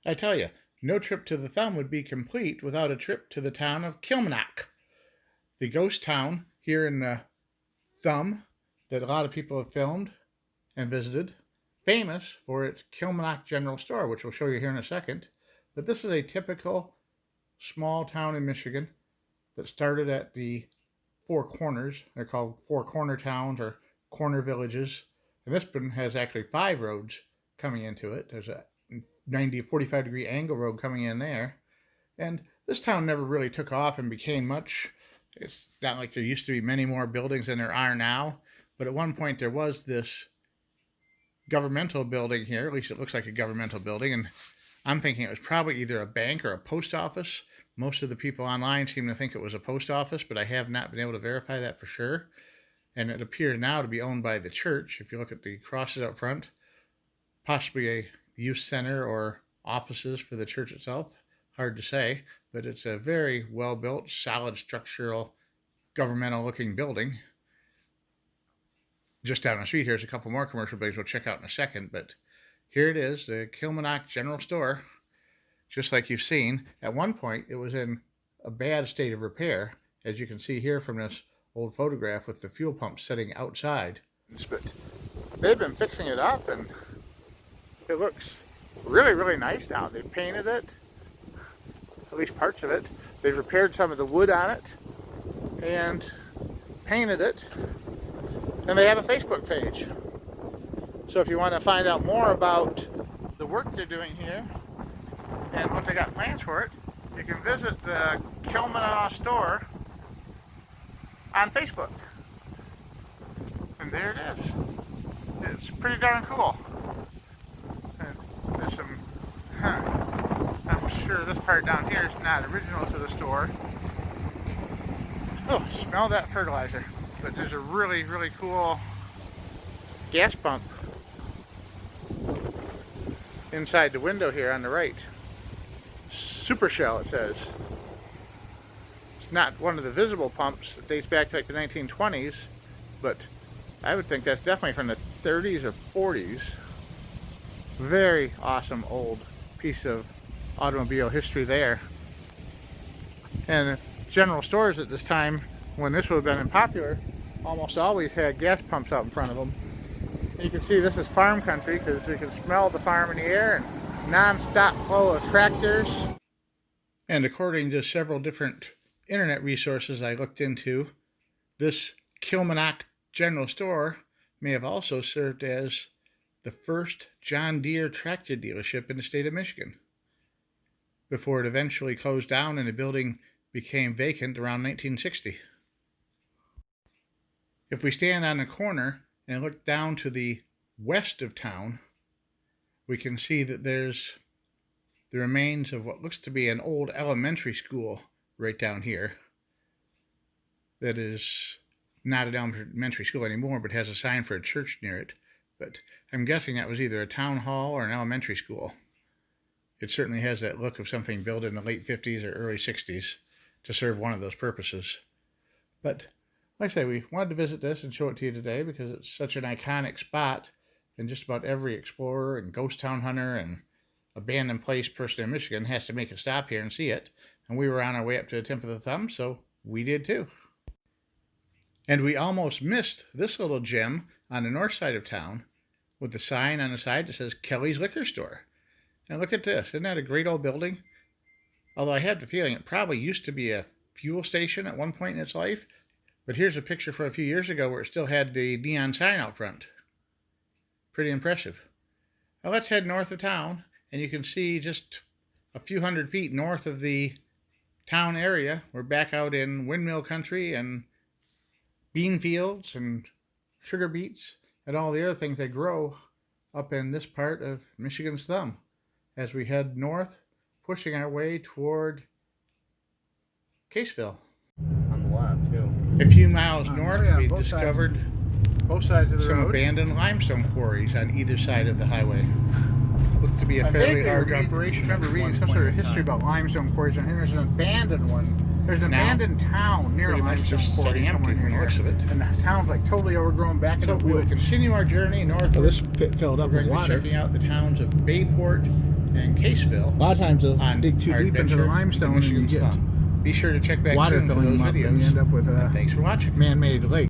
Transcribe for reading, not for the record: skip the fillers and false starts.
I tell you, no trip to the Thumb would be complete without a trip to the town of Kilmanagh, the ghost town here in the Thumb that a lot of people have filmed and visited, famous for its Kilmanagh General Store, which we'll show you here in a second. But this is a typical small town in Michigan that started at the Four Corners. They're called Four Corner Towns or Corner Villages. And this one has actually 5 roads coming into it. There's a 45-degree angle road coming in there. And this town never really took off and became much. It's not like there used to be many more buildings than there are now. But at one point there was this governmental building here. At least it looks like a governmental building. And I'm thinking it was probably either a bank or a post office. Most of the people online seem to think it was a post office, but I have not been able to verify that for sure. And it appears now to be owned by the church. If you look at the crosses up front, possibly a youth center or offices for the church itself. Hard to say, but it's a very well-built, solid, structural, governmental-looking building. Just down the street, here's a couple more commercial buildings we'll check out in a second, but here it is, the Kilmanagh General Store. Just like you've seen, at one point it was in a bad state of repair, as you can see here from this old photograph with the fuel pump sitting outside. But they've been fixing it up and it looks really, really nice now. They've painted it, at least parts of it. They've repaired some of the wood on it and painted it. And they have a Facebook page. So if you want to find out more about the work they're doing here and what they got plans for it, you can visit the Kilmanagh store on Facebook. And there it is. It's pretty darn cool. And there's some, I'm sure this part down here is not original to the store. Oh, smell that fertilizer. But there's a really, really cool gas pump inside the window here on the right. Super Shell, it says. It's not one of the visible pumps that dates back to like the 1920s, but I would think that's definitely from the 30s or 40s. Very awesome old piece of automobile history there. And general stores at this time, when this would have been popular, almost always had gas pumps out in front of them. And you can see this is farm country because you can smell the farm in the air and non-stop flow of tractors. And according to several different internet resources I looked into, this Kilmanagh General Store may have also served as the first John Deere tractor dealership in the state of Michigan, before it eventually closed down and the building became vacant around 1960. If we stand on the corner and look down to the west of town, we can see that there's the remains of what looks to be an old elementary school right down here. That is not an elementary school anymore, but has a sign for a church near it. But I'm guessing that was either a town hall or an elementary school. It certainly has that look of something built in the late 50s or early 60s to serve one of those purposes. But like I say, we wanted to visit this and show it to you today because it's such an iconic spot, and just about every explorer and ghost town hunter and abandoned place person in Michigan has to make a stop here and see it. And we were on our way up to the Temple of the Thumb, so we did too. And we almost missed this little gem on the north side of town with the sign on the side that says Kelly's Liquor Store. And look at this. Isn't that a great old building? Although I have the feeling it probably used to be a fuel station at one point in its life. But here's a picture from a few years ago where it still had the neon sign out front. Pretty impressive. Now let's head north of town, and you can see just a few hundred feet north of the town area, we're back out in windmill country and bean fields and sugar beets and all the other things that grow up in this part of Michigan's Thumb as we head north, pushing our way toward Caseville. On the left, too. A few miles north, we discovered both sides of the some road. Abandoned limestone quarries on either side of the highway. Looked to be a fairly large operation. I remember reading some sort of history about limestone quarries, and here's an abandoned one. There's an abandoned town near a pretty much limestone just quarry sitting empty from the looks of it. and the town's like totally overgrown back So in the we will woods. continue our journey north. Well, this pit filled up We're with going to be water. checking out the towns of Bayport and Caseville. A lot of times they'll On dig too our deep into the adventure limestone in and you Michigan get sun. Be sure to check back water soon for filling those them up and you videos. end up with a Thanks for watching. man-made lake.